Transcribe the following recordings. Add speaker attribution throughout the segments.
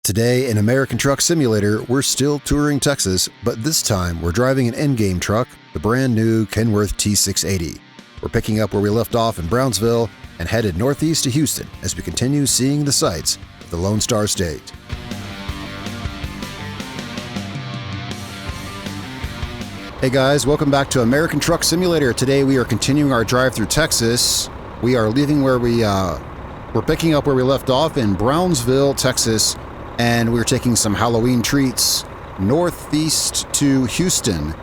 Speaker 1: Today in American Truck Simulator, we're still touring Texas, but this time we're driving an endgame truck, the brand new Kenworth T680. We're picking up where we left off in Brownsville and headed northeast to Houston as we continue seeing the sights of the Lone Star State. Hey guys, welcome back to American Truck Simulator. Today we are continuing our drive through Texas. We are leaving where we're picking up where we left off in Brownsville, Texas. And we're taking some Halloween treats northeast to Houston.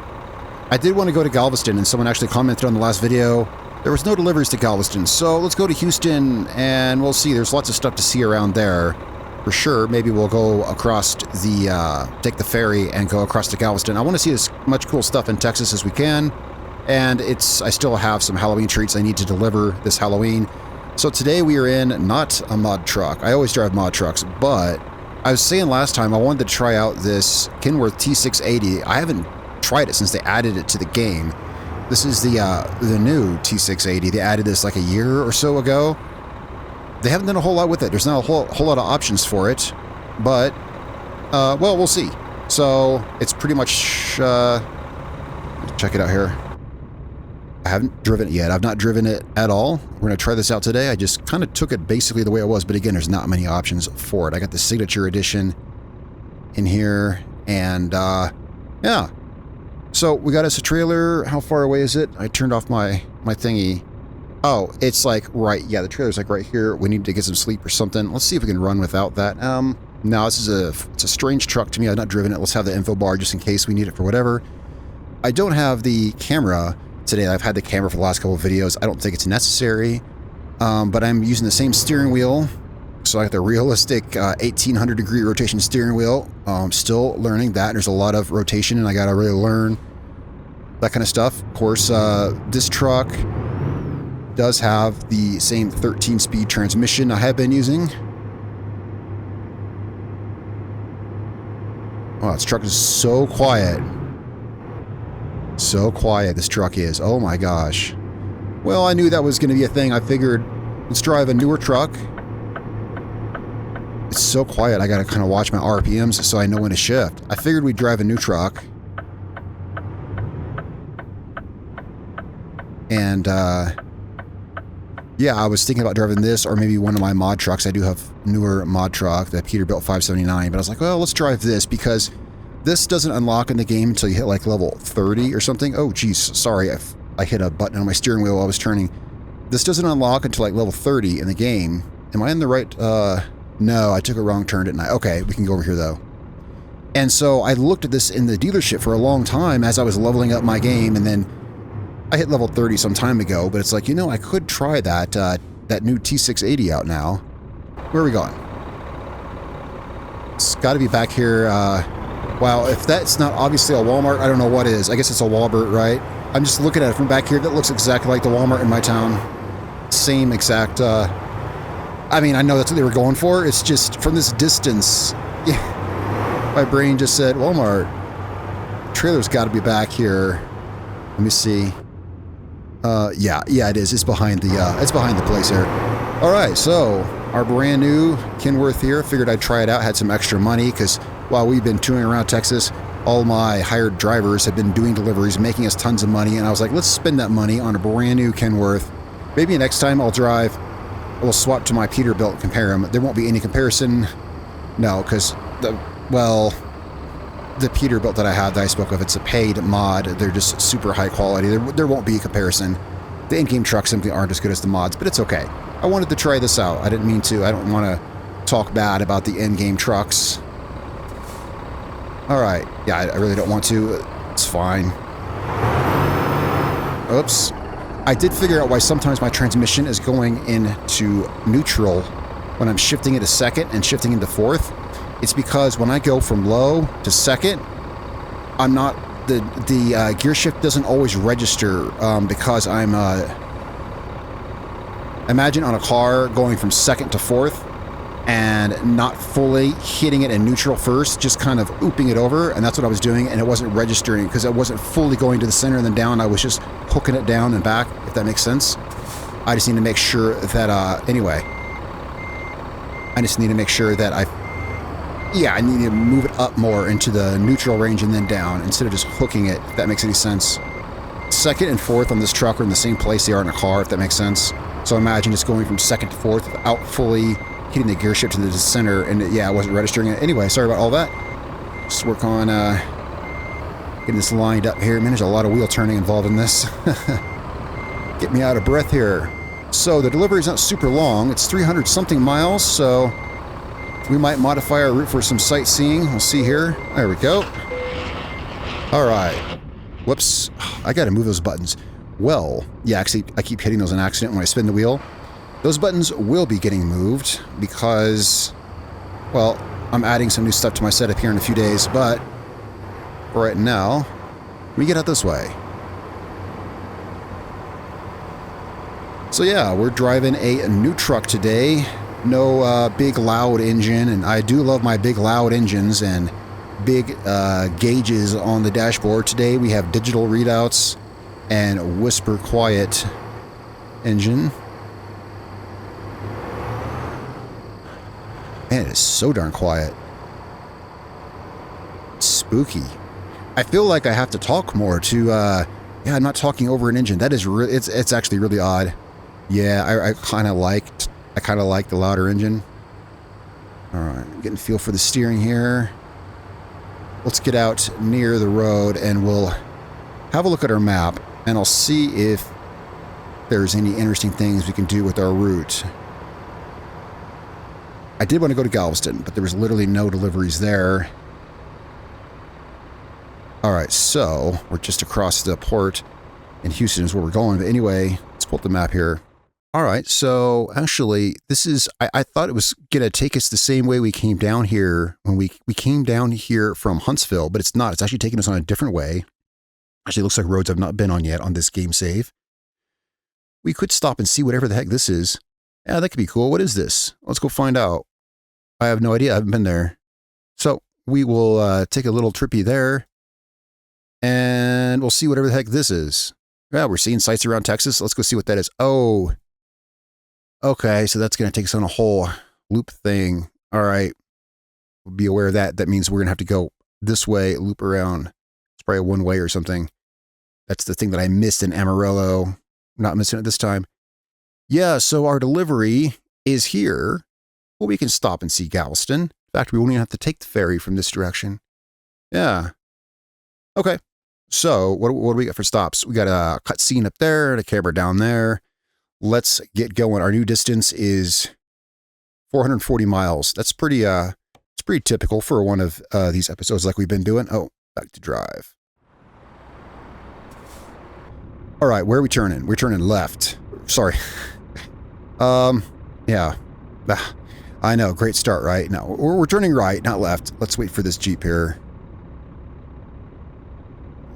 Speaker 1: I did want to go to Galveston, and someone actually commented on the last video. There was no deliveries to Galveston, so let's go to Houston, and we'll see. There's lots of stuff to see around there. For sure, maybe we'll go across take the ferry and go across to Galveston. I want to see as much cool stuff in Texas as we can, and I still have some Halloween treats I need to deliver this Halloween. So today we are in not a mod truck. I always drive mod trucks, but I was saying last time I wanted to try out this Kenworth T680. I haven't tried it since they added it to the game. This is the new T680. They added this like a year or so ago. They haven't done a whole lot with it. There's not a whole lot of options for it, but well, we'll see. So it's pretty much check it out here. I haven't driven it yet. I've not driven it at all. We're going to try this out today. I just kind of took it basically the way it was, but again, there's not many options for it. I got the Signature Edition in here, and yeah. So we got us a trailer. How far away is it? I turned off my thingy. Oh, it's like right. Yeah, the trailer's like right here. We need to get some sleep or something. Let's see if we can run without that. No, it's a strange truck to me. I've not driven it. Let's have the info bar just in case we need it for whatever. I don't have the camera today. I've had the camera for the last couple of videos. I don't think it's necessary, but I'm using the same steering wheel. So I got the realistic 1800 degree rotation steering wheel. I'm still learning that. There's a lot of rotation and I got to really learn that kind of stuff. Of course, this truck does have the same 13-speed transmission I have been using. Wow, this truck is so quiet. So quiet this truck is. Oh my gosh. Well, I knew that was going to be a thing. I figured let's drive a newer truck. It's so quiet. I got to kind of watch my RPMs so I know when to shift. I figured we'd drive a new truck. And yeah, I was thinking about driving this or maybe one of my mod trucks. I do have newer mod truck, the Peterbilt 579, but I was like, well, let's drive this because this doesn't unlock in the game until you hit like level 30 or something. Oh, geez. Sorry. I hit a button on my steering wheel while I was turning. This doesn't unlock until like level 30 in the game. Am I in the right? No, I took a wrong turn, didn't I? Okay, we can go over here though. And so I looked at this in the dealership for a long time as I was leveling up my game. And then I hit level 30 some time ago, but it's like, you know, I could try that new T680 out now. Where are we going? It's got to be back here. Wow, if that's not obviously a Walmart, I don't know what is. I guess it's a Walmart, right? I'm just looking at it from back here. That looks exactly like the Walmart in my town. Same exact, I mean, I know that's what they were going for. It's just from this distance, yeah, my brain just said, Walmart. Trailer's got to be back here. Let me see. Yeah, it is. It's behind the place here. All right, so our brand new Kenworth here. Figured I'd try it out. Had some extra money because while we've been touring around Texas, all my hired drivers have been doing deliveries, making us tons of money. And I was like, let's spend that money on a brand new Kenworth. Maybe next time I'll swap to my Peterbilt and compare them. There won't be any comparison. No, because the Peterbilt that I have that I spoke of, it's a paid mod. They're just super high quality. There won't be a comparison. The in-game trucks simply aren't as good as the mods, but it's okay. I wanted to try this out. I didn't mean to. I don't want to talk bad about the in-game trucks. All right. Yeah, I really don't want to. It's fine. Oops. I did figure out why sometimes my transmission is going into neutral when I'm shifting into second and shifting into fourth. It's because when I go from low to second, I'm not the gear shift doesn't always register because I'm imagine on a car going from second to fourth and not fully hitting it in neutral first, just kind of ooping it over, and that's what I was doing, and it wasn't registering because it wasn't fully going to the center and then down. I was just hooking it down and back, if that makes sense. I just need to make sure that anyway, I just need to make sure that I Yeah, I need to move it up more into the neutral range and then down instead of just hooking it, if that makes any sense. Second and fourth on this truck are in the same place they are in a car, if that makes sense. So imagine just going from second to fourth without fully hitting the gear shift to the center, and yeah, I wasn't registering it. Anyway, sorry about all that. Just work on getting this lined up here. Man, there's a lot of wheel turning involved in this. Get me out of breath here. So the delivery is not super long. It's 300 something miles, so we might modify our route for some sightseeing. We'll see here. There we go. All right. Whoops. I got to move those buttons. Well, yeah, actually, I keep hitting those on accident when I spin the wheel. Those buttons will be getting moved because, well, I'm adding some new stuff to my setup here in a few days, but for right now, we get out this way. So yeah, we're driving a new truck today. No big loud engine, and I do love my big loud engines and big gauges on the dashboard. Today we have digital readouts and whisper quiet engine. Man, it is so darn quiet. It's spooky. I feel like I have to talk more to, yeah, I'm not talking over an engine. That is really, it's actually really odd. Yeah, I kind of like the louder engine. All right, getting a feel for the steering here. Let's get out near the road and we'll have a look at our map and I'll see if there's any interesting things we can do with our route. I did want to go to Galveston, but there was literally no deliveries there. All right, so we're just across the port in Houston is where we're going. But anyway, let's pull up the map here. All right, so actually, this is, I thought it was going to take us the same way we came down here when we came down here from Huntsville, but it's not. It's actually taking us on a different way. Actually, it looks like roads I've not been on yet on this game save. We could stop and see whatever the heck this is. Yeah, that could be cool. What is this? Let's go find out. I have no idea. I haven't been there. So we will take a little trippy there and we'll see whatever the heck this is. Yeah, we're seeing sights around Texas. Let's go see what that is. Oh, okay, so that's going to take us on a whole loop thing. All right, we'll be aware of that. That means we're going to have to go this way, loop around. It's probably a one-way or something. That's the thing that I missed in Amarillo. I'm not missing it this time. Yeah, so our delivery is here. Well, we can stop and see Galveston. In fact, we won't even have to take the ferry from this direction. Yeah. Okay, so what do we got for stops? We got a cutscene up there and a camera down there. Let's get going. Our new distance is 440 miles. That's pretty, it's pretty typical for one of these episodes like we've been doing. Oh, back to drive. All right, where are we turning? We're turning left. Sorry. Yeah. I know, great start, right? No, we're turning right, not left. Let's wait for this Jeep here.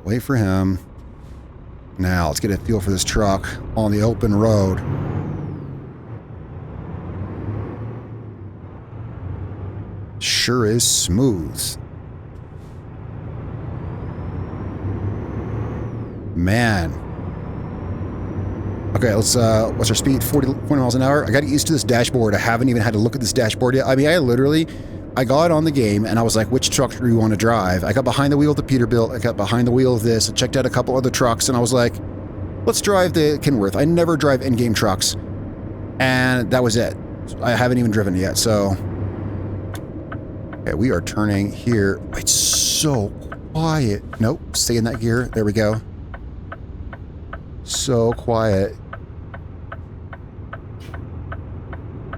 Speaker 1: Wait for him. Now, let's get a feel for this truck on the open road. Sure is smooth. Man. Okay, let's, what's our speed? 40 miles an hour? I got to get used to this dashboard. I haven't even had to look at this dashboard yet. I mean, I got on the game and I was like, which truck do you want to drive? I got behind the wheel of the Peterbilt. I got behind the wheel of this. I checked out a couple other trucks and I was like, let's drive the Kenworth. I never drive in-game trucks. And that was it. I haven't even driven it yet, so. Okay, we are turning here. It's so quiet. Nope, stay in that gear. There we go. So quiet.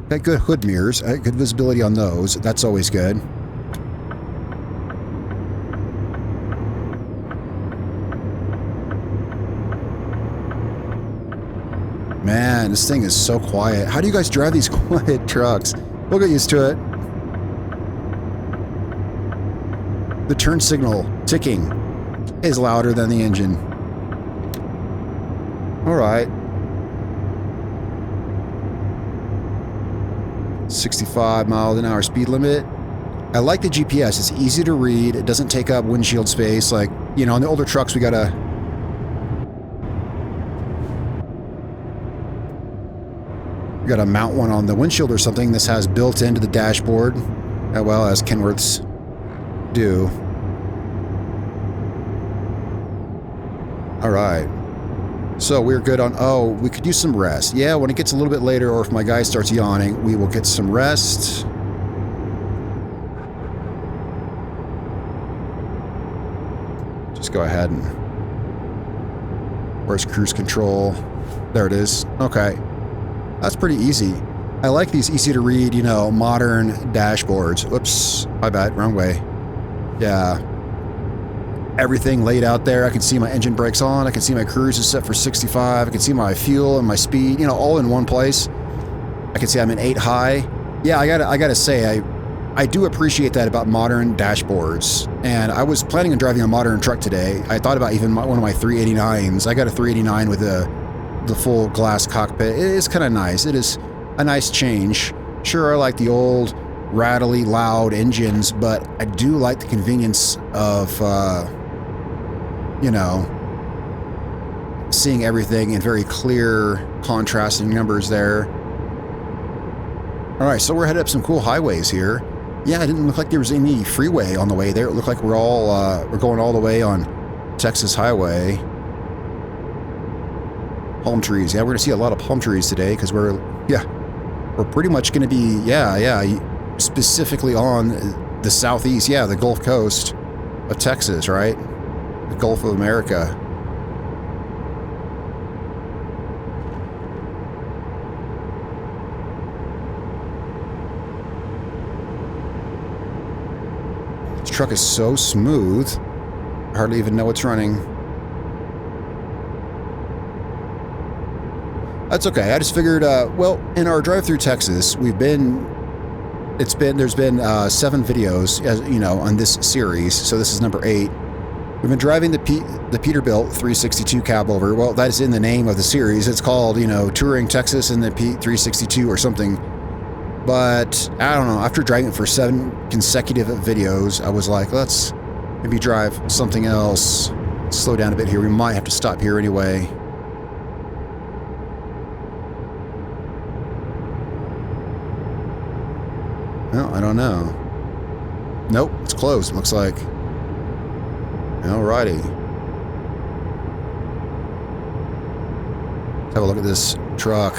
Speaker 1: Got good hood mirrors, good visibility on those. That's always good. Man, this thing is so quiet. How do you guys drive these quiet trucks? We'll get used to it. The turn signal ticking is louder than the engine. All right. 65 miles an hour speed limit. I like the GPS. It's easy to read. It doesn't take up windshield space. Like, you know, on the older trucks, we gotta mount one on the windshield or something. This has built into the dashboard. Well, as Kenworths do. All right. So we're good on... Oh, we could use some rest. Yeah, when it gets a little bit later, or if my guy starts yawning, we will get some rest. Just go ahead and... Where's cruise control? There it is. Okay. That's pretty easy. I like these easy to read, you know, modern dashboards. Whoops. My bad. Wrong way. Yeah. Everything laid out there. I can see my engine brakes on. I can see my cruise is set for 65. I can see my fuel and my speed, you know, all in one place. I can see I'm in 8 high. Yeah, I gotta say, I do appreciate that about modern dashboards. And I was planning on driving a modern truck today. I thought about even one of my 389s. I got a 389 with the full glass cockpit. It is kind of nice. It is a nice change. Sure, I like the old rattly, loud engines, but I do like the convenience of, you know, seeing everything in very clear, contrasting numbers there. All right, so we're headed up some cool highways here. Yeah, it didn't look like there was any freeway on the way there. It looked like we're going all the way on Texas Highway. Palm trees. Yeah, we're gonna see a lot of palm trees today because we're pretty much gonna be, specifically on the southeast, the Gulf Coast of Texas, right? The Gulf of America. This truck is so smooth, I hardly even know it's running. That's okay. I just figured, well, in our drive through Texas, there's been 7 videos, as you know, on this series. So this is number 8. We've been driving the Peterbilt 362 cab over. Well, that is in the name of the series. It's called, you know, Touring Texas in the Pete 362 or something. But I don't know. After driving it for 7 consecutive videos, I was like, let's maybe drive something else. Slow down a bit here. We might have to stop here anyway. Well, I don't know. Nope, it's closed, it looks like. Alrighty. Let's have a look at this truck.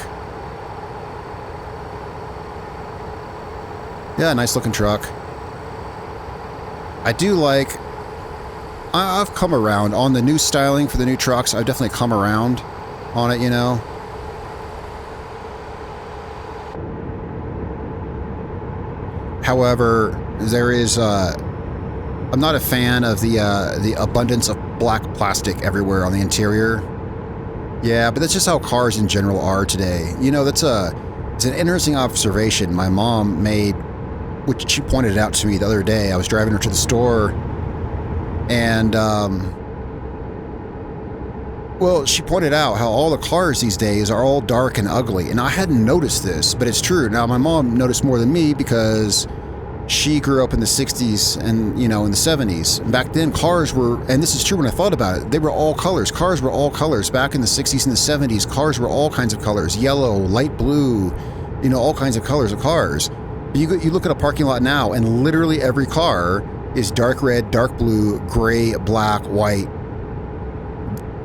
Speaker 1: Yeah, nice looking truck. I do like... I've come around on the new styling for the new trucks. I've definitely come around on it, you know. However, there is, I'm not a fan of the abundance of black plastic everywhere on the interior. Yeah, but that's just how cars in general are today. You know, it's an interesting observation my mom made, which she pointed out to me the other day. I was driving her to the store, and, well, she pointed out how all the cars these days are all dark and ugly, and I hadn't noticed this, but it's true. Now, my mom noticed more than me because she grew up in the 60s and, you know, in the 70s. And back then, cars were, and this is true when I thought about it, they were all colors. Cars were all colors. Back in the 60s and the 70s, cars were all kinds of colors. Yellow, light blue, you know, all kinds of colors of cars. You look at a parking lot now, and literally every car is dark red, dark blue, gray, black, white,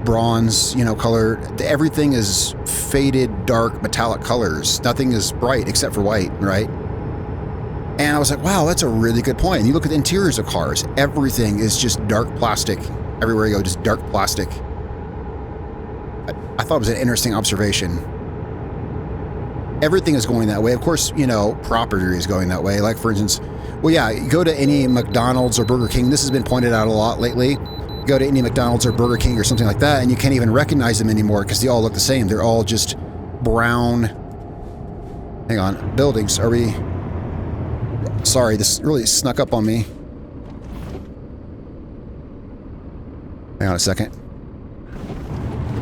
Speaker 1: bronze, you know, color. Everything is faded, dark, metallic colors. Nothing is bright except for white, right? And I was like, wow, that's a really good point. And you look at the interiors of cars, everything is just dark plastic. Everywhere you go, just dark plastic. I thought it was an interesting observation. Everything is going that way. Of course, you know, property is going that way. Like, for instance, well, yeah, you go to any McDonald's or Burger King. This has been pointed out a lot lately. Go to any McDonald's or Burger King or something like that, and you can't even recognize them anymore because they all look the same. They're all just brown. Hang on. Buildings. Are we... Sorry, this really snuck up on me. Hang on a second.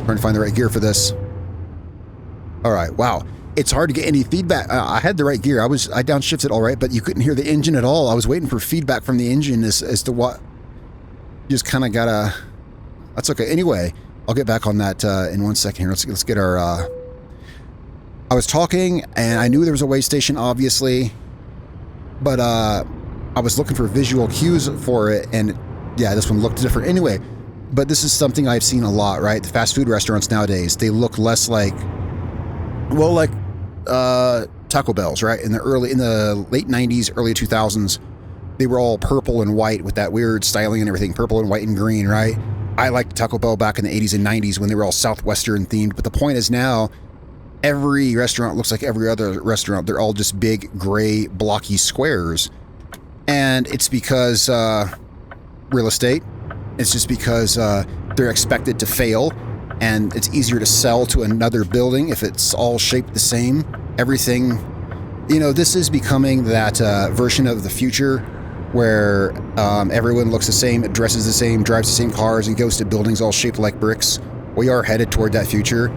Speaker 1: Trying to find the right gear for this. All right, wow. It's hard to get any feedback. I had the right gear. I downshifted all right, but you couldn't hear the engine at all. I was waiting for feedback from the engine as to what... You just kind of gotta... That's okay. Anyway, I'll get back on that in 1 second here. Let's get our... I was talking, and I knew there was a weigh station, obviously. But I was looking for visual cues for it, and yeah, this one looked different. Anyway, but this is something I've seen a lot, right? The fast food restaurants nowadays, they look less like, well, like Taco Bells, right? In the late 90s, early 2000s, they were all purple and white with that weird styling and everything, purple and white and green, right? I liked Taco Bell back in the 80s and 90s when they were all Southwestern themed, but the point is now, every restaurant looks like every other restaurant. They're all just big, gray, blocky squares. And it's because real estate. It's just because they're expected to fail, and it's easier to sell to another building if it's all shaped the same. Everything, this is becoming that version of the future where everyone looks the same, dresses the same, drives the same cars, and goes to buildings all shaped like bricks. We are headed toward that future.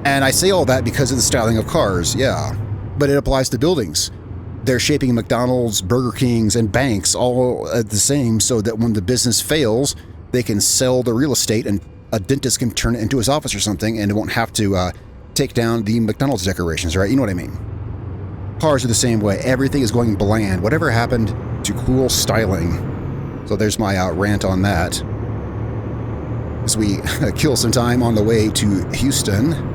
Speaker 1: And I say all that because of the styling of cars, yeah. But it applies to buildings. They're shaping McDonald's, Burger Kings, and banks all the same so that when the business fails, they can sell the real estate and a dentist can turn it into his office or something, and it won't have to take down the McDonald's decorations, right? You know what I mean? Cars are the same way. Everything is going bland. Whatever happened to cool styling? So there's my rant on that. As we kill some time on the way to Houston.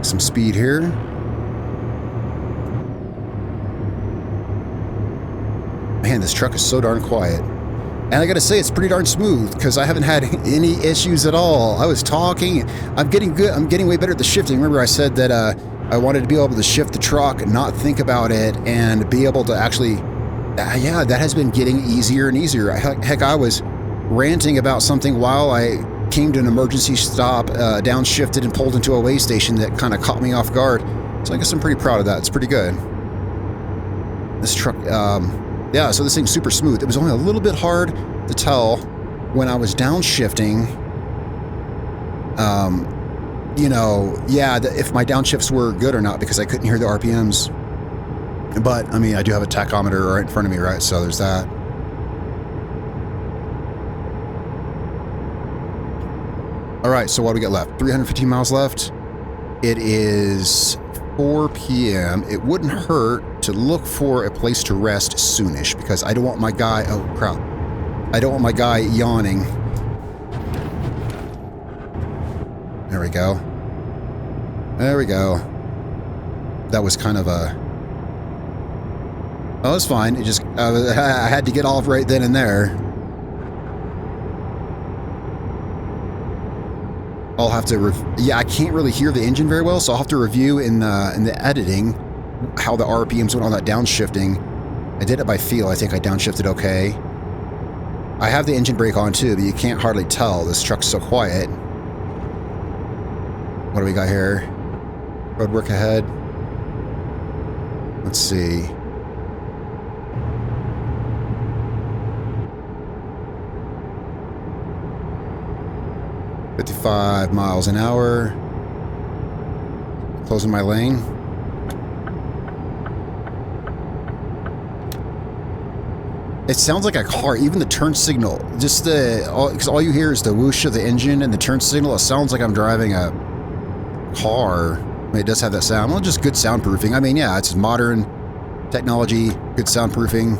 Speaker 1: Some speed here. Man, this truck is so darn quiet. And I gotta say, it's pretty darn smooth because I haven't had any issues at all. I was talking. I'm getting good. I'm getting way better at the shifting. Remember I said that I wanted to be able to shift the truck and not think about it and be able to actually... yeah, that has been getting easier and easier. Heck, I was ranting about something while I came to an emergency stop, downshifted and pulled into a way station that kind of caught me off guard. So I guess I'm pretty proud of that. It's pretty good. This truck, yeah, so this thing's super smooth. It was only a little bit hard to tell when I was downshifting, if my downshifts were good or not because I couldn't hear the RPMs. But, I mean, I do have a tachometer right in front of me, right? So there's that. All right, so what do we got left? 315 miles left. It is 4 p.m. It wouldn't hurt to look for a place to rest soonish because I don't want my guy... Oh, crap. I don't want my guy yawning. There we go. There we go. That was kind of a... Oh, it's fine. It just... I had to get off right then and there. I'll have to... Yeah, I can't really hear the engine very well, so I'll have to review in the editing how the RPMs went on that downshifting. I did it by feel. I think I downshifted okay. I have the engine brake on too, but you can't hardly tell. This truck's so quiet. What do we got here? Road work ahead. Let's see. $55 miles an hour. Closing my lane. It sounds like a car, even the turn signal. Just because all you hear is the whoosh of the engine and the turn signal. It sounds like I'm driving a car. I mean, it does have that sound. Well, just good soundproofing. I mean, yeah, it's modern technology, good soundproofing.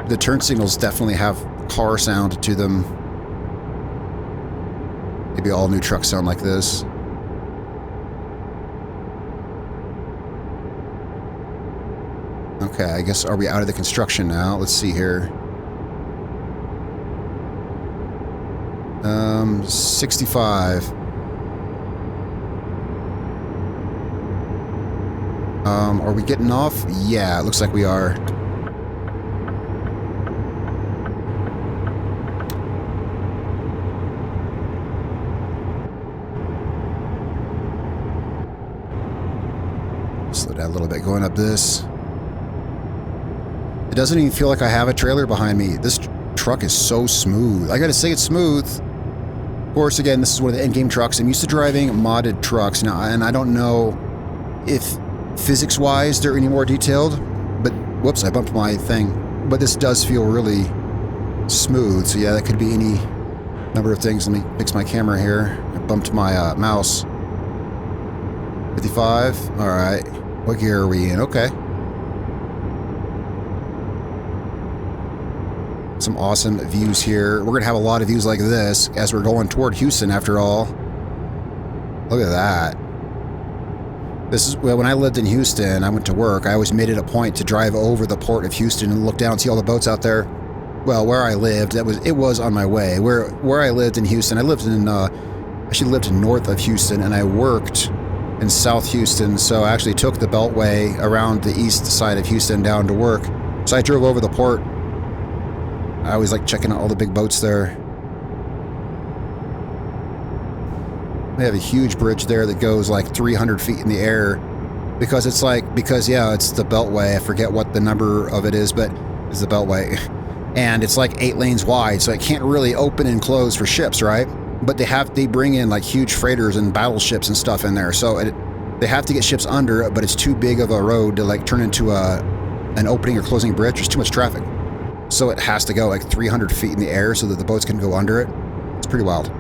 Speaker 1: The turn signals definitely have car sound to them. Maybe all new trucks sound like this. Okay, I guess, are we out of the construction now? Let's see here. 65. Are we getting off? Yeah, it looks like we are. Slow down a little bit going up this. It doesn't even feel like I have a trailer behind me. This truck is so smooth. I gotta say it's smooth. Of course, again, this is one of the endgame trucks. I'm used to driving modded trucks now, and I don't know if physics-wise they're any more detailed, but whoops, I bumped my thing. But this does feel really smooth, so yeah, that could be any number of things. Let me fix my camera here. I bumped my mouse. 55. All right. What gear are we in? Okay. Some awesome views here. We're going to have a lot of views like this as we're going toward Houston after all. Look at that. This is, well, when I lived in Houston, I went to work. I always made it a point to drive over the port of Houston and look down and see all the boats out there. Well, where I lived, it was on my way. Where I lived in Houston, I lived in actually lived north of Houston, and I worked in South Houston. So I actually took the Beltway around the east side of Houston down to work. So I drove over the port. I always like checking out all the big boats there. They have a huge bridge there that goes like 300 feet in the air because it's yeah, it's the Beltway. I forget what the number of it is, but it's the Beltway. And it's like 8 lanes wide, so it can't really open and close for ships, right? But they bring in like huge freighters and battleships and stuff in there. So they have to get ships under it, but it's too big of a road to like turn into an opening or closing bridge. There's too much traffic. So it has to go like 300 feet in the air so that the boats can go under it. It's pretty wild.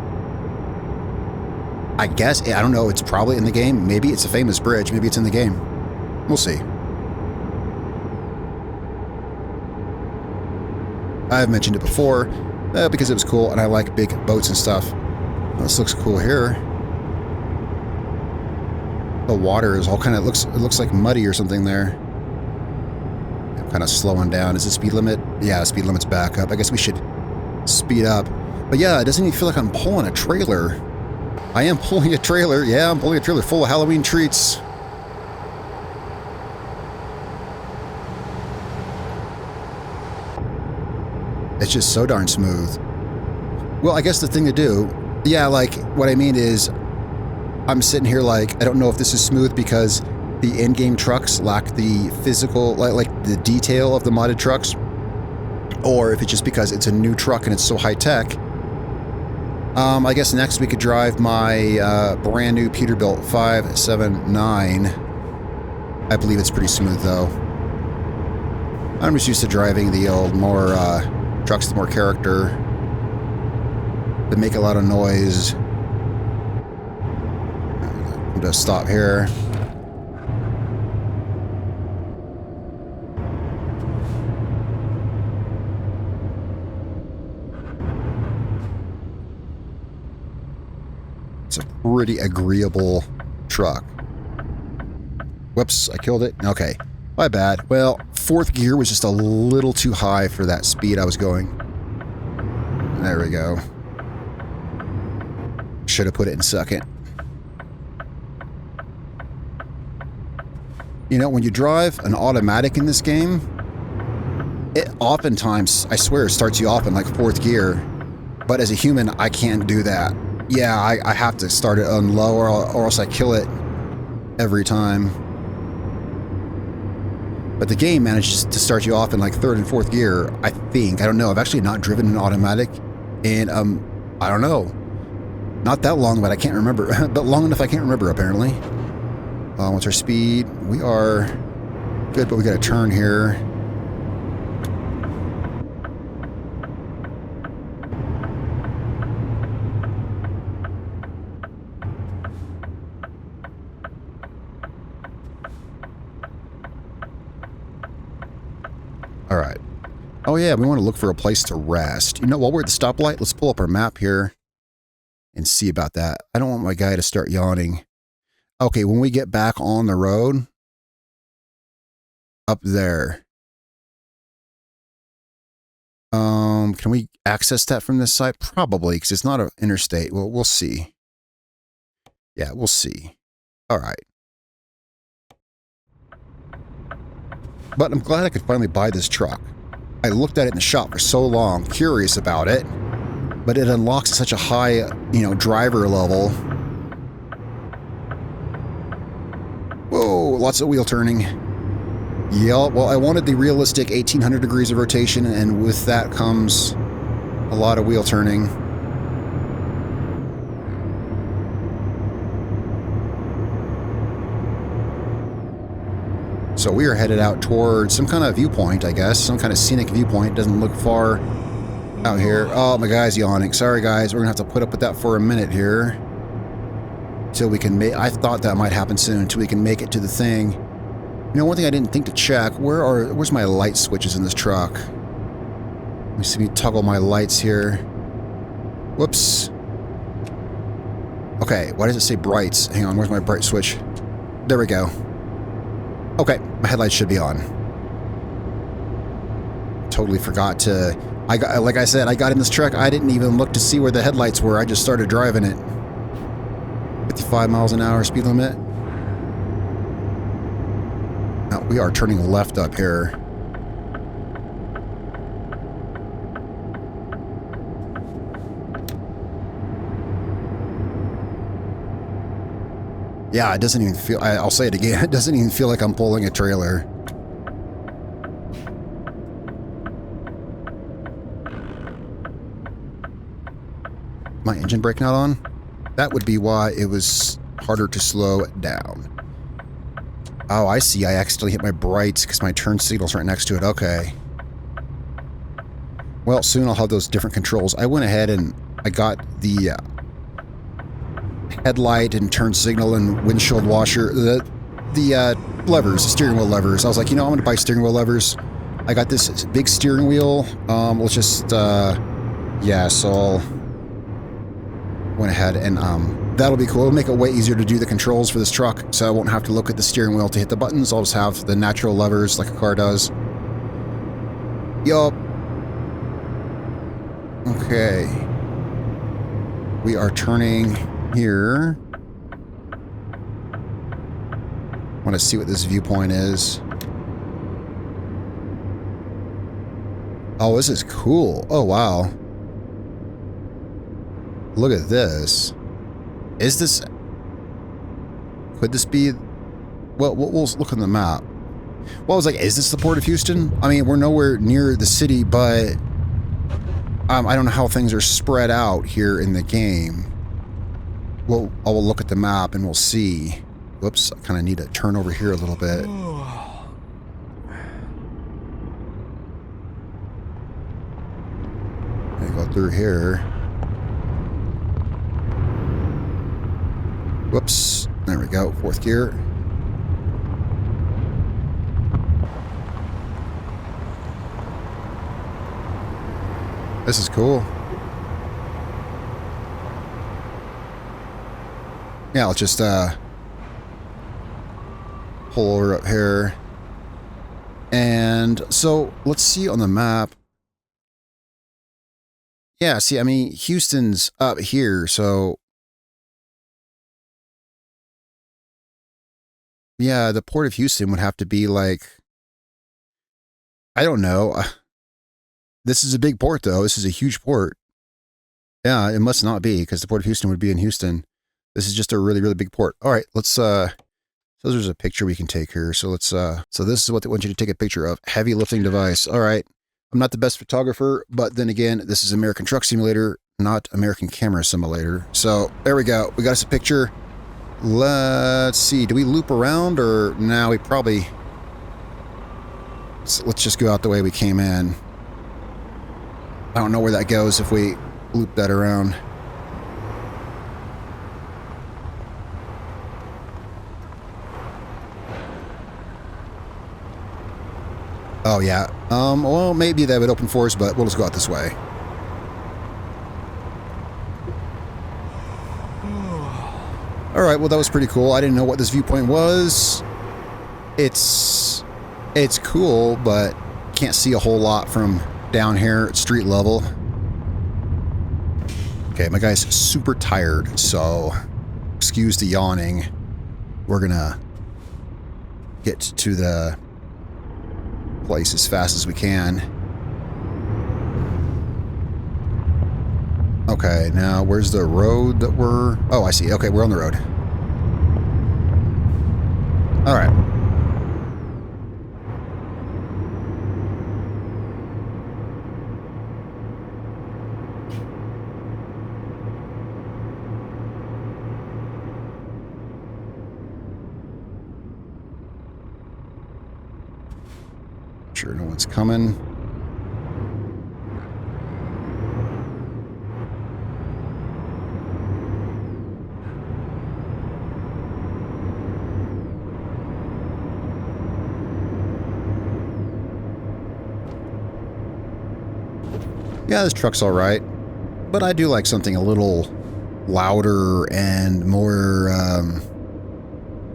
Speaker 1: I guess, I don't know, it's probably in the game. Maybe it's a famous bridge. Maybe it's in the game. We'll see. I've mentioned it before because it was cool and I like big boats and stuff. This looks cool here. The water is all kind of, it looks like muddy or something there. I'm kind of slowing down. Is the speed limit? Yeah, the speed limit's back up. I guess we should speed up. But yeah, it doesn't even feel like I'm pulling a trailer. I am pulling a trailer. Yeah, I'm pulling a trailer full of Halloween treats. It's just so darn smooth. Well, I guess the thing to do, yeah, like what I mean is I'm sitting here like, I don't know if this is smooth because the in-game trucks lack the physical, like the detail of the modded trucks, or if it's just because it's a new truck and it's so high-tech. I guess next we could drive my brand new Peterbilt 579. I believe it's pretty smooth though. I'm just used to driving the old more trucks with more character that make a lot of noise. I'm gonna stop here. It's a pretty agreeable truck. Whoops, I killed it. Okay, my bad. Well, 4th gear was just a little too high for that speed I was going. There we go. Should have put it in 2nd. You know, when you drive an automatic in this game, it oftentimes, I swear, starts you off in like 4th gear. But as a human, I can't do that. Yeah, I have to start it on low or else I kill it every time. But the game manages to start you off in like 3rd and 4th gear, I think. I don't know. I've actually not driven an automatic in, I don't know. Not that long, but I can't remember. But long enough I can't remember, apparently. What's our speed? We are good, but we got to turn here. All right. Oh yeah, we want to look for a place to rest. You know, while we're at the stoplight, let's pull up our map here and see about that. I don't want my guy to start yawning. Okay, when we get back on the road, up there. Can we access that from this side? Probably, because it's not an interstate. Well, we'll see. Yeah, we'll see. All right. But I'm glad I could finally buy this truck. I looked at it in the shop for so long, curious about it, but it unlocks at such a high, driver level. Whoa, lots of wheel turning. Yeah, well, I wanted the realistic 1800 degrees of rotation, and with that comes a lot of wheel turning. So we are headed out towards some kind of viewpoint, I guess. Some kind of scenic viewpoint. Doesn't look far out here. Oh, my guy's yawning. Sorry, guys. We're going to have to put up with that for a minute here. till we can make. I thought that might happen soon until we can make it to the thing. You know, one thing I didn't think to check. Where's my light switches in this truck? Let me see me toggle my lights here. Whoops. Okay, why does it say brights? Hang on, where's my bright switch? There we go. Okay, my headlights should be on. Totally forgot to... like I said, I got in this truck, I didn't even look to see where the headlights were, I just started driving it. 55 miles an hour speed limit. Now, we are turning left up here. Yeah, it doesn't even feel... I'll say it again. It doesn't even feel like I'm pulling a trailer. My engine brake not on? That would be why it was harder to slow it down. Oh, I see. I accidentally hit my brights because my turn signal's right next to it. Okay. Well, soon I'll have those different controls. I went ahead and I got the... headlight and turn signal and windshield washer, the levers, the steering wheel levers. I was like, you know, I'm going to buy steering wheel levers. I got this big steering wheel. Let's just, yeah, so I'll went ahead and, that'll be cool. It'll make it way easier to do the controls for this truck, so I won't have to look at the steering wheel to hit the buttons. I'll just have the natural levers like a car does. Yup. Okay. We are turning... here. Want to see what this viewpoint is. Oh, this is cool. Oh, wow. Look at this. Is this... could this be... well, we'll look on the map. Well, I was like, is this the Port of Houston? I mean, we're nowhere near the city, but... I don't know how things are spread out here in the game. Well, I will look at the map and we'll see. Whoops, I kind of need to turn over here a little bit. Go through here. Whoops, there we go, fourth gear. This is cool. Yeah, I'll just pull over up here. And so let's see on the map. Yeah, see, I mean, Houston's up here, so yeah, the Port of Houston would have to be like, I don't know. This is a big port, though. This is a huge port. Yeah, it must not be, because the Port of Houston would be in Houston. This is just a really, really big port. All right, let's, so there's a picture we can take here. So let's, so this is what they want you to take a picture of. Heavy lifting device. All right. I'm not the best photographer, but then again, this is American Truck Simulator, not American Camera Simulator. So there we go. We got us a picture. Let's see. Do we loop around or now we probably, let's just go out the way we came in. I don't know where that goes if we loop that around. Oh, yeah. Well, maybe that would open for us, but we'll just go out this way. All right, well, that was pretty cool. I didn't know what this viewpoint was. It's cool, but can't see a whole lot from down here at street level. Okay, my guy's super tired, so excuse the yawning. We're gonna get to the place as fast as we can. Okay, now where's the road that we're... oh, I see. Okay, we're on the road. All right. Sure no one's coming. Yeah, this truck's all right, but I do like something a little louder and more,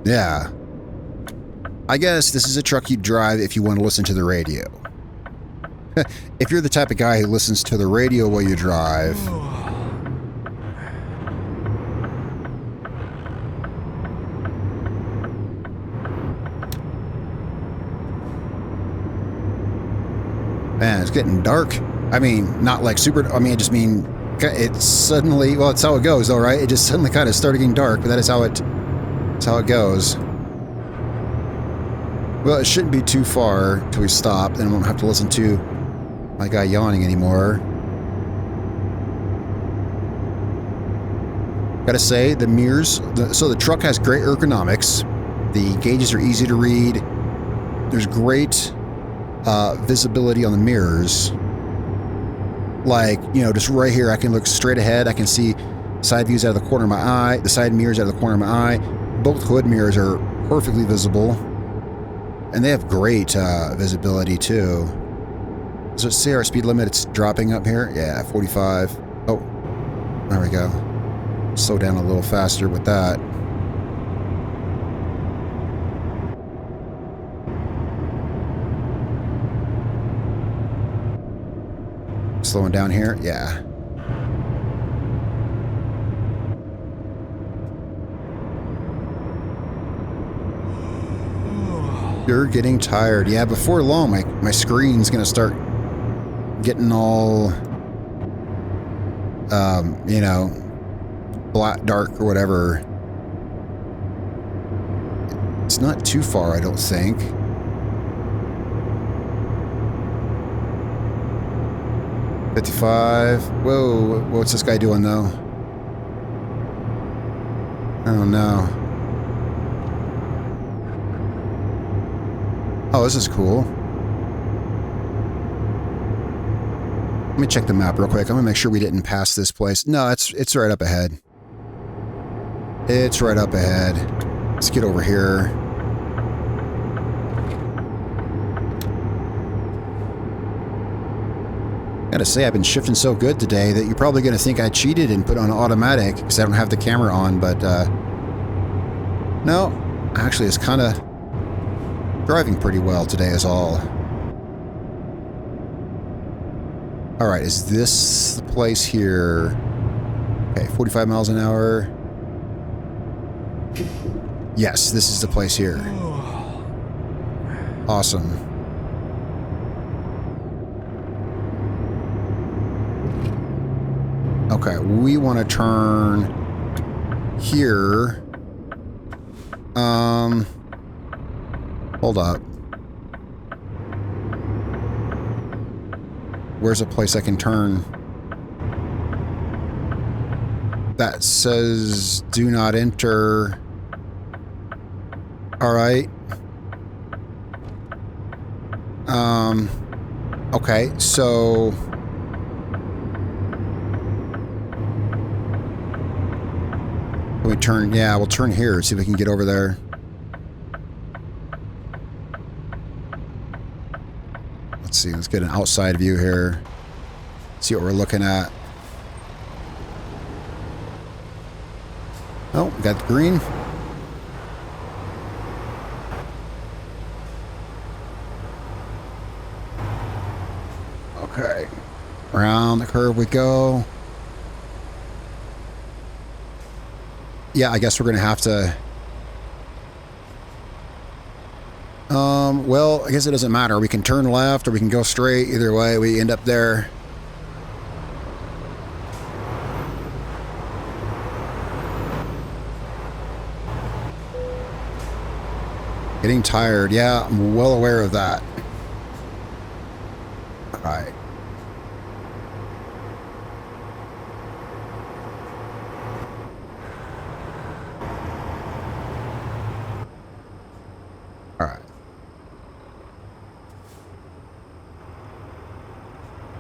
Speaker 1: yeah. I guess this is a truck you'd drive if you want to listen to the radio. If you're the type of guy who listens to the radio while you drive... Man, it's getting dark. I mean, not like super... I mean, I just mean... It's suddenly... Well, it's how it goes, though, right? It just suddenly kind of started getting dark, but that is how it... That's how it goes. Well, it shouldn't be too far till we stop, and I won't have to listen to my guy yawning anymore. Gotta say, the mirrors... So the truck has great ergonomics. The gauges are easy to read. There's great... visibility on the mirrors. Like, you know, just right here I can look straight ahead. I can see side views out of the corner of my eye, the side mirrors out of the corner of my eye. Both hood mirrors are perfectly visible, and they have great visibility too. So see our speed limit, it's dropping up here. Yeah, 45. Oh, there we go. Slow down a little faster with that. Slowing down here, yeah. You're getting tired. Yeah, before long, my screen's gonna start getting all, you know, black, dark, or whatever. It's not too far, I don't think. $55. Whoa, what's this guy doing though? Oh no. Oh, this is cool. Let me check the map real quick. I'm gonna make sure we didn't pass this place. No, it's right up ahead. It's right up ahead. Let's get over here. Gotta say, I've been shifting so good today that you're probably gonna think I cheated and put on automatic because I don't have the camera on, but no, actually it's kind of driving pretty well today is all. Alright, is this the place here? Okay, 45 miles an hour. Yes, this is the place here. Awesome. Okay, we want to turn here. Hold up. Where's a place I can turn? That says do not enter. All right. Okay, so we turn, yeah, we'll turn here, see if we can get over there. Let's see, let's get an outside view here. See what we're looking at. Oh, we got the green. Okay. Around the curve we go. Yeah, I guess we're going to have to... well, I guess it doesn't matter. We can turn left or we can go straight. Either way, we end up there. Getting tired. Yeah, I'm well aware of that. All right.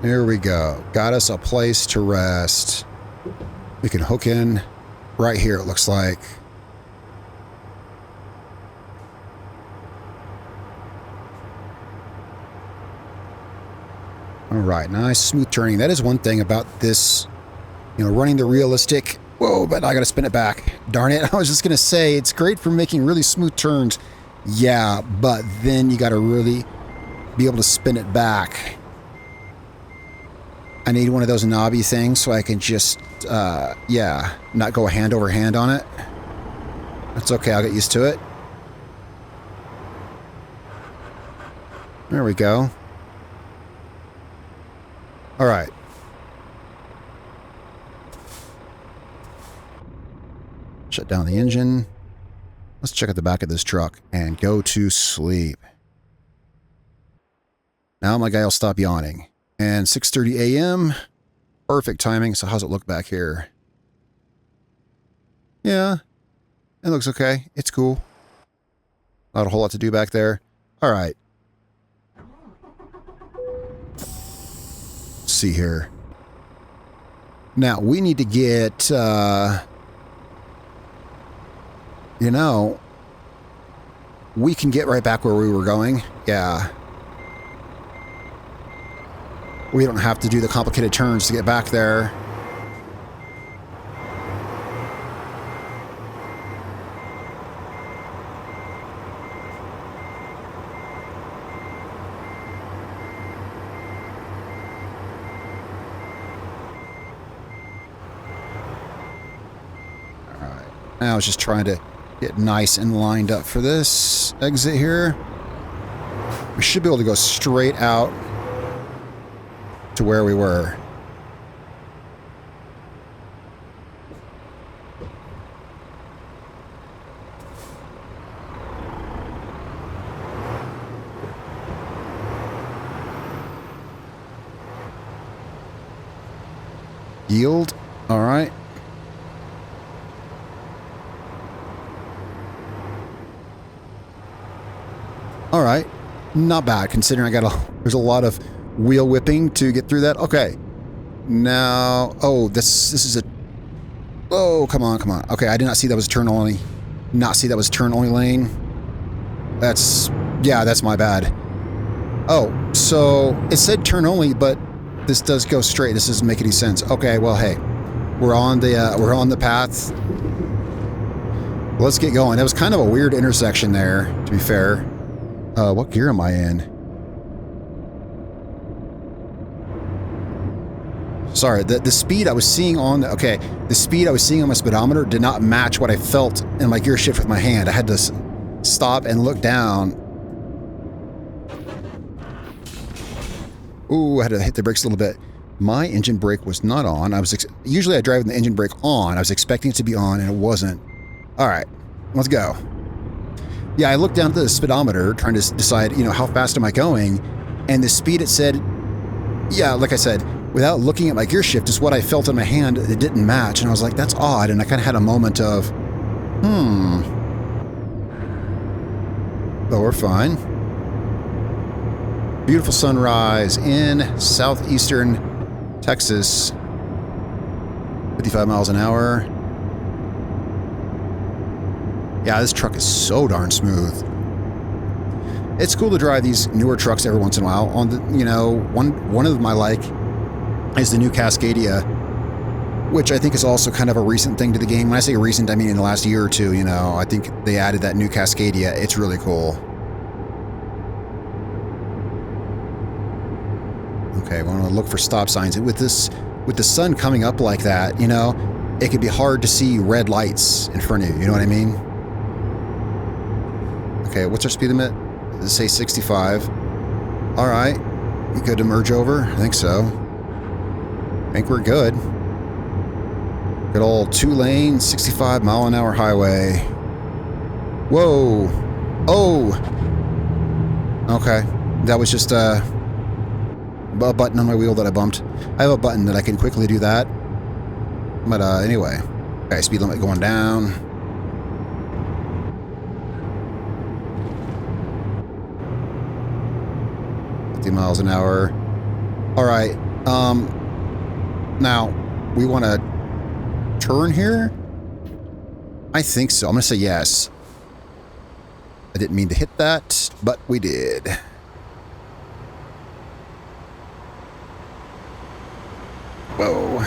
Speaker 1: Here we go. Got us a place to rest. We can hook in right here, it looks like. All right, nice smooth turning. That is one thing about this, you know, running the realistic. Whoa, but I got to spin it back. Darn it. I was just going to say, it's great for making really smooth turns. Yeah, but then you got to really be able to spin it back. I need one of those knobby things so I can just, yeah, not go hand over hand on it. That's okay, I'll get used to it. There we go. All right. Shut down the engine. Let's check out the back of this truck and go to sleep. Now my guy will stop yawning. And 6:30 a.m. Perfect timing. So how's it look back here? Yeah, it looks okay. It's cool. Not a whole lot to do back there. All right. Let's see here. Now we need to get, you know, we can get right back where we were going. Yeah. We don't have to do the complicated turns to get back there. All right. Now I was just trying to get nice and lined up for this exit here. We should be able to go straight out to where we were. Yield. All right. All right. Not bad considering there's a lot of wheel whipping to get through that. Okay. Now, oh, this is a, oh, come on. Okay, I did not see that was a turn only. Not see that was a turn only lane. Yeah, that's my bad. Oh, so it said turn only, but this does go straight. This doesn't make any sense. Okay, well, hey, we're on the path. Let's get going. That was kind of a weird intersection there, to be fair. What gear am I in? Sorry, the speed I was seeing on the speed I was seeing on my speedometer did not match what I felt in my gear shift with my hand. I had to stop and look down. Ooh, I had to hit the brakes a little bit. My engine brake was not on. Usually I drive with the engine brake on. I was expecting it to be on and it wasn't. All right, let's go. Yeah, I looked down at the speedometer trying to decide, you know, how fast am I going? And the speed it said, yeah, like I said, without looking at my gear shift, is what I felt in my hand. It didn't match. And I was like, that's odd. And I kind of had a moment of, but we're fine. Beautiful sunrise in southeastern Texas. 55 miles an hour. Yeah, this truck is so darn smooth. It's cool to drive these newer trucks every once in a while. On the, you know, one of them I like is the new Cascadia, which I think is also kind of a recent thing to the game. When I say recent, I mean in the last year or two, you know. I think they added that new Cascadia. It's really cool. Okay, we want to look for stop signs. And with the sun coming up like that, you know, it can be hard to see red lights in front of you. You know what I mean? Okay, what's our speed limit? Does it say 65? All right. You good to merge over? I think so. I think we're good. Good old 2-lane, 65 mile an hour highway. Whoa. Oh. Okay. That was just a button on my wheel that I bumped. I have a button that I can quickly do that. But anyway. Okay, speed limit going down. Miles an hour. All right. Now we want to turn here. I think so. I'm gonna say yes. I didn't mean to hit that, but we did. Whoa.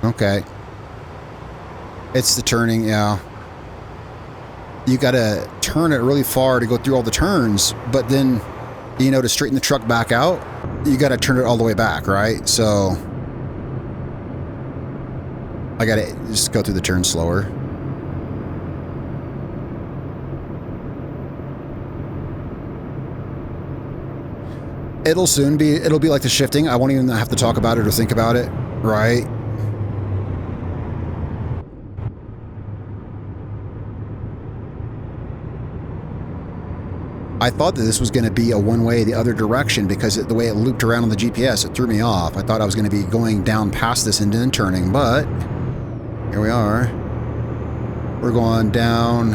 Speaker 1: Okay. It's the turning, yeah. You gotta turn it really far to go through all the turns, but then, you know, to straighten the truck back out, you gotta turn it all the way back, right? So I gotta just go through the turn slower. It'll be like the shifting. I won't even have to talk about it or think about it, right? I thought that this was going to be a one-way the other direction because the way it looped around on the GPS, it threw me off. I thought I was going to be going down past this and then turning, but here we are. We're going down.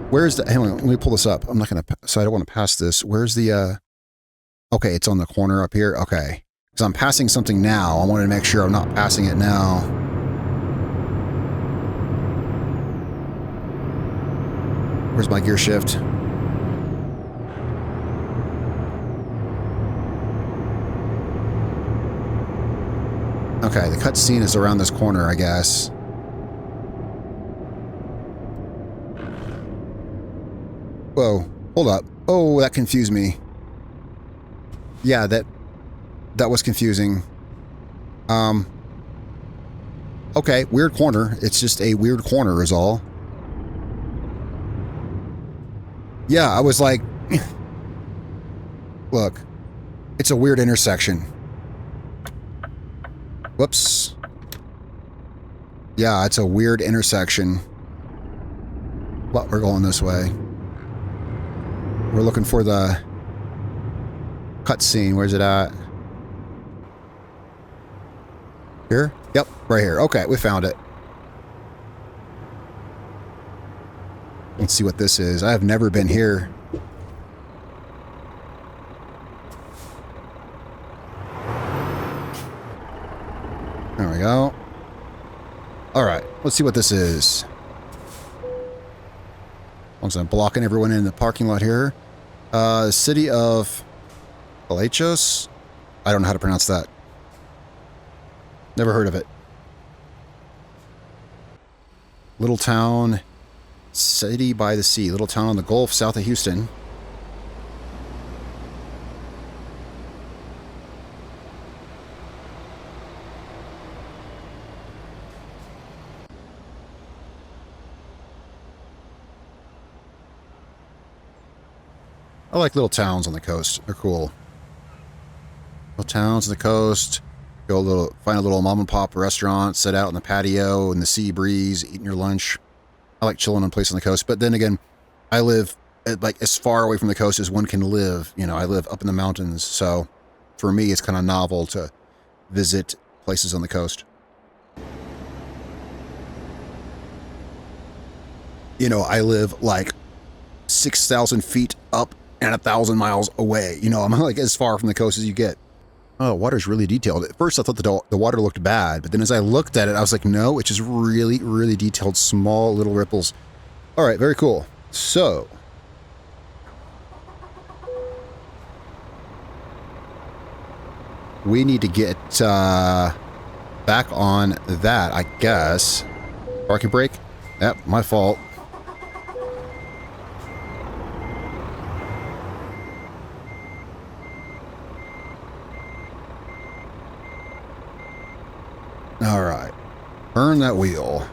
Speaker 1: Where's the... Hang on, let me pull this up. I'm not going to... So I don't want to pass this. Where's the... Okay, it's on the corner up here. Okay. Because I'm passing something now. I wanted to make sure I'm not passing it now. Where's my gear shift? Okay, the cutscene is around this corner, I guess. Whoa, hold up. Oh, that confused me. Yeah, that was confusing. Okay, weird corner. It's just a weird corner is all. Yeah, I was like... Look, it's a weird intersection. Whoops. Yeah, it's a weird intersection. But we're going this way. We're looking for the cutscene. Where's it at? Here? Yep, right here. Okay, we found it. Let's see what this is. I have never been here. There we go. Alright, let's see what this is. As I'm blocking everyone in the parking lot here. City of Palachos? I don't know how to pronounce that. Never heard of it. Little town, city by the sea. Little town on the Gulf, south of Houston. I like little towns on the coast. They're cool. Little towns on the coast. Go find a little mom and pop restaurant, sit out in the patio in the sea breeze, eating your lunch. I like chilling in a place on the coast. But then again, I live like as far away from the coast as one can live. You know, I live up in the mountains. So for me, it's kind of novel to visit places on the coast. You know, I live like 6,000 feet up and 1,000 miles away. You know, I'm like as far from the coast as you get. Oh, water's really detailed. At first, I thought the water looked bad, but then as I looked at it, I was like, no, it's just really, really detailed, small little ripples. All right, very cool. So, we need to get back on that, I guess. Parking brake? Yep, my fault. All right, turn that wheel.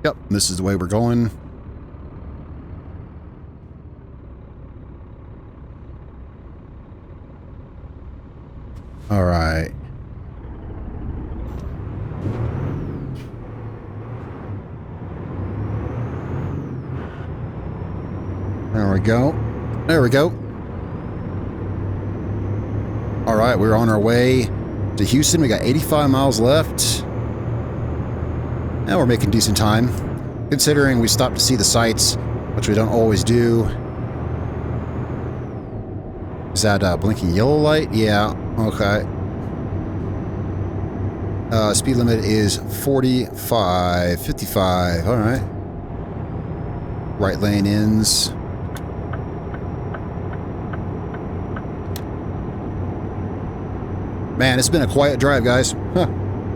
Speaker 1: Yep, this is the way we're going. All right. There we go. There we go. All right, we're on our way to Houston. We got 85 miles left. And we're making decent time, considering we stopped to see the sights, which we don't always do. Is that a blinking yellow light? Yeah, okay. Speed limit is 45, 55, all right. Right lane ins. Man, it's been a quiet drive, guys. Huh.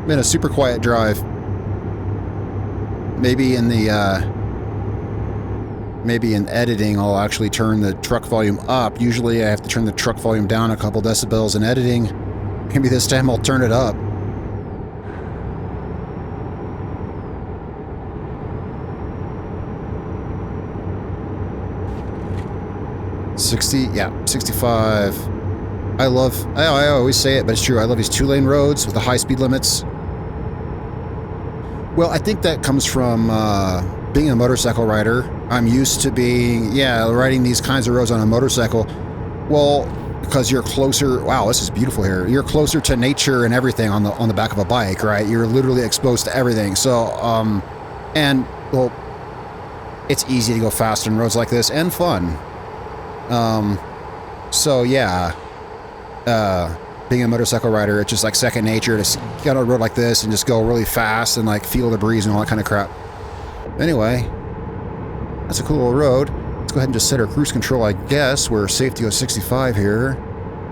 Speaker 1: Been a super quiet drive. Maybe in the, maybe in editing, I'll actually turn the truck volume up. Usually I have to turn the truck volume down a couple decibels in editing. Maybe this time I'll turn it up. Yeah, 65. I always say it, but it's true. I love these 2-lane roads with the high speed limits. Well, I think that comes from being a motorcycle rider. I'm used to riding these kinds of roads on a motorcycle. Well, because you're closer. Wow, this is beautiful here. You're closer to nature and everything on the back of a bike, right? You're literally exposed to everything. So, and well, it's easy to go fast on roads like this and fun. So yeah, being a motorcycle rider, it's just like second nature to get on a road like this and just go really fast and like feel the breeze and all that kind of crap. Anyway, that's a cool little road. Let's go ahead and just set our cruise control, I guess. We're safe to go 65 here.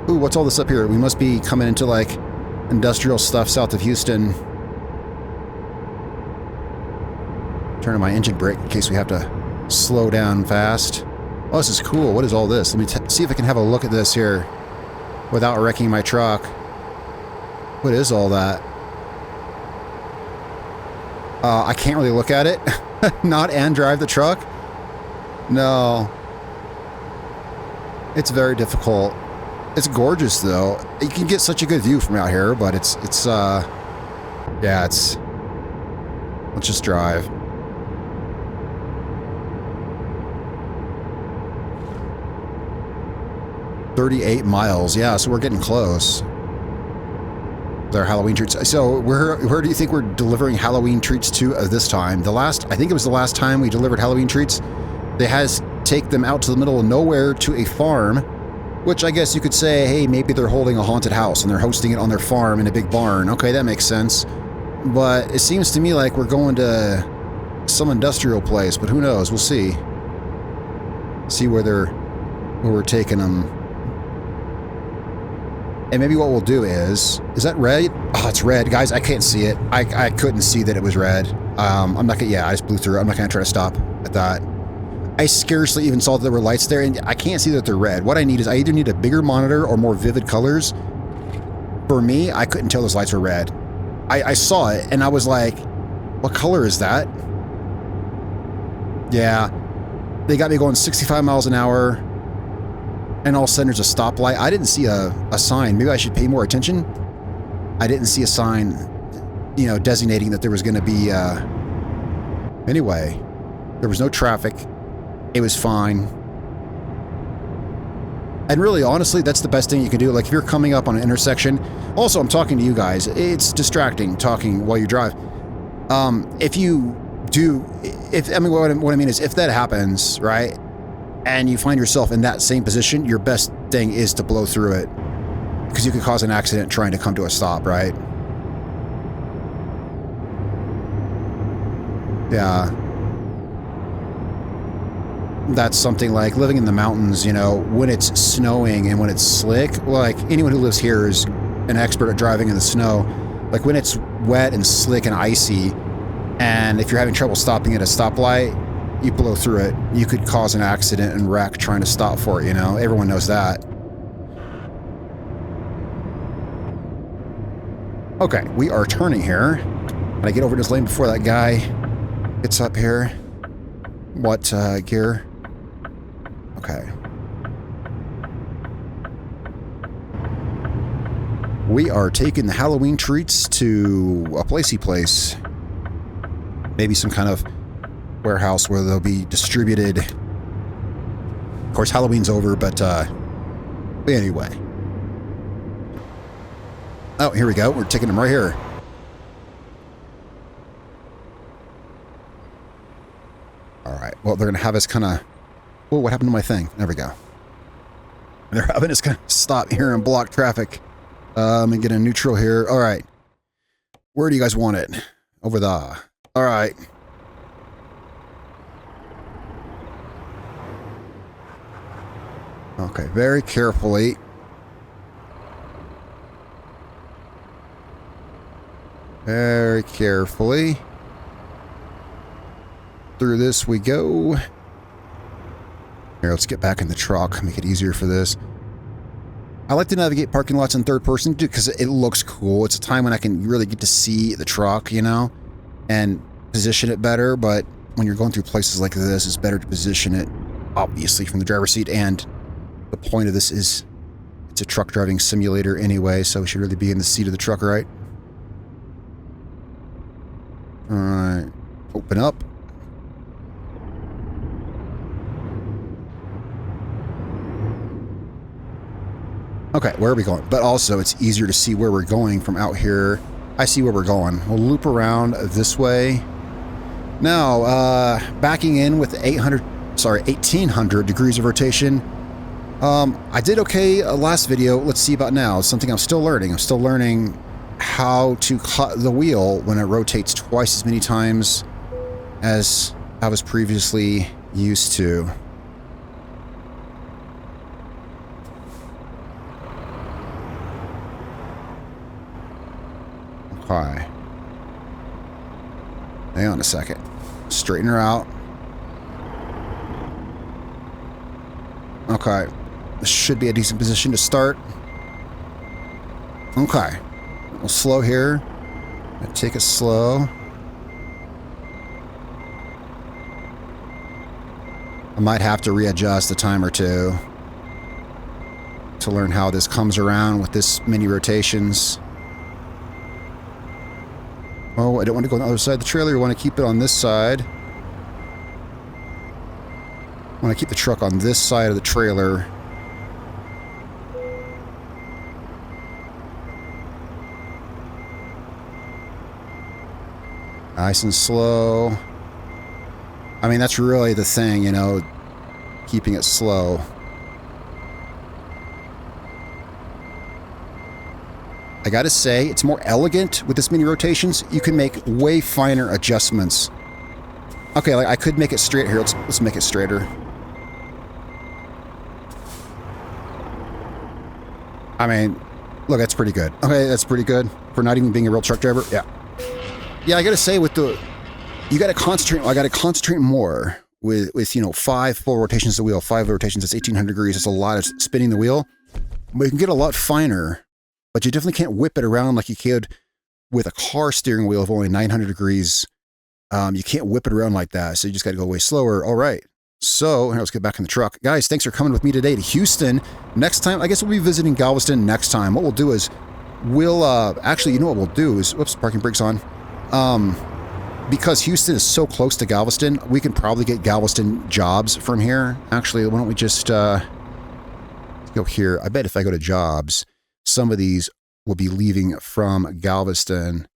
Speaker 1: Ooh, what's all this up here? We must be coming into like industrial stuff south of Houston. Turning my engine brake in case we have to slow down fast. Oh, this is cool. What is all this? Let me see if I can have a look at this here without wrecking my truck. What is all that? I can't really look at it. Not and drive the truck? No. It's very difficult. It's gorgeous, though. You can get such a good view from out here, but yeah, let's just drive. $38 miles. Yeah, so we're getting close. Their Halloween treats. So where do you think we're delivering Halloween treats to this time? I think it was the last time we delivered Halloween treats. They had to take them out to the middle of nowhere to a farm, which I guess you could say, hey, maybe they're holding a haunted house and they're hosting it on their farm in a big barn. Okay, that makes sense. But it seems to me like we're going to some industrial place, but who knows? We'll see. See where we're taking them. And maybe what we'll do is that red? Oh, it's red. Guys, I can't see it. I couldn't see that it was red. I'm not gonna, yeah, I just blew through it. I'm not gonna try to stop at that. I scarcely even saw that there were lights there, and I can't see that they're red. What I need is I either need a bigger monitor or more vivid colors. For me, I couldn't tell those lights were red. I saw it, and I was like, what color is that? Yeah. They got me going 65 miles an hour. And all of a sudden there's a stoplight. I didn't see a sign. Maybe I should pay more attention. I didn't see a sign, designating that there was going to be, Anyway, there was no traffic. It was fine. And really, honestly, that's the best thing you can do. Like, if you're coming up on an intersection... Also, I'm talking to you guys. It's distracting talking while you drive. If you do... what I mean is, if that happens, right... and you find yourself in that same position, your best thing is to blow through it. Because you could cause an accident trying to come to a stop, right? Yeah. That's something like living in the mountains, when it's snowing and when it's slick. Like, anyone who lives here is an expert at driving in the snow. Like, when it's wet and slick and icy, and if you're having trouble stopping at a stoplight, you blow through it. You could cause an accident and wreck trying to stop for it, Everyone knows that. Okay, we are turning here. Can I get over this lane before that guy gets up here? What, gear? Okay. We are taking the Halloween treats to a placey place. Maybe some kind of warehouse where they'll be distributed. Of course, Halloween's over, but anyway. Oh, here we go. We're taking them right here. All right. Well, they're going to have us kind of... Oh, what happened to my thing? There we go. They're having us kind of stop here and block traffic. Let me get a neutral here. All right. Where do you guys want it? Over the... All right. Okay, very carefully. Very carefully. Through this we go. Here, let's get back in the truck, make it easier for this. I like to navigate parking lots in third person because it looks cool. It's a time when I can really get to see the truck, you know, and position it better. But when you're going through places like this, it's better to position it, obviously, from the driver's seat. And the point of this is it's a truck driving simulator anyway, so we should really be in the seat of the truck, right? All right, open up. Okay, where are we going? But also, it's easier to see where we're going from out here. I see where we're going. We'll loop around this way. Now, backing in with 1800 degrees of rotation. I did okay last video. Let's see about now. It's something I'm still learning. I'm still learning how to cut the wheel when it rotates twice as many times as I was previously used to. Okay. Hang on a second. Straighten her out. Okay. This should be a decent position to start. Okay. We'll slow here. Take it slow. I might have to readjust a time or two to learn how this comes around with this many rotations. Oh, I don't want to go on the other side of the trailer. I want to keep it on this side. I want to keep the truck on this side of the trailer. Nice and slow. I mean, that's really the thing, you know, keeping it slow. I gotta say, it's more elegant with this many rotations. You can make way finer adjustments. Okay, like I could make it straight here. Let's make it straighter. I mean, look, that's pretty good. Okay, that's pretty good for not even being a real truck driver. Yeah. Yeah, I gotta say with the, you gotta concentrate. I gotta concentrate more with you know 5 full rotations of the wheel, 5 rotations. That's 1800 degrees. That's a lot of spinning the wheel. But you can get a lot finer. But you definitely can't whip it around like you could with a car steering wheel of only 900 degrees. You can't whip it around like that, so you just got to go way slower. All right. So, let's get back in the truck. Guys, thanks for coming with me today to Houston. Next time, I guess we'll be visiting Galveston next time. What we'll do is, we'll, actually, you know what we'll do is, whoops, parking brakes on. Because Houston is so close to Galveston, we can probably get Galveston jobs from here. Actually, why don't we just, let's go here. I bet if I go to jobs, some of these will be leaving from Galveston.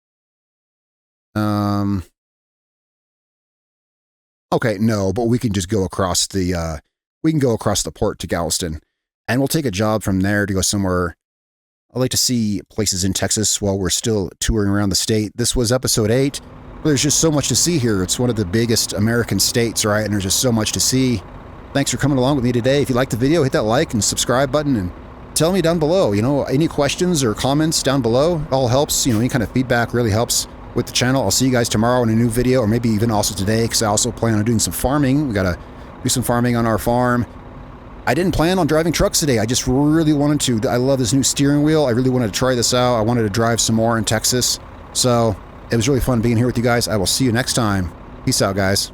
Speaker 1: Okay, no, but we can just go across the, port to Galveston, and we'll take a job from there to go somewhere. I like to see places in Texas while we're still touring around the state. This was episode 8. There's just so much to see here. It's one of the biggest American states, right? And there's just so much to see. Thanks for coming along with me today. If you liked the video, hit that like and subscribe button, and tell me down below, you know, any questions or comments down below. It all helps, you know, any kind of feedback really helps with the channel. I'll see you guys tomorrow in a new video, or maybe even also today, because I also plan on doing some farming. We got to do some farming on our farm. I didn't plan on driving trucks today. I just really wanted to. I love this new steering wheel. I really wanted to try this out. I wanted to drive some more in Texas. So it was really fun being here with you guys. I will see you next time. Peace out, guys.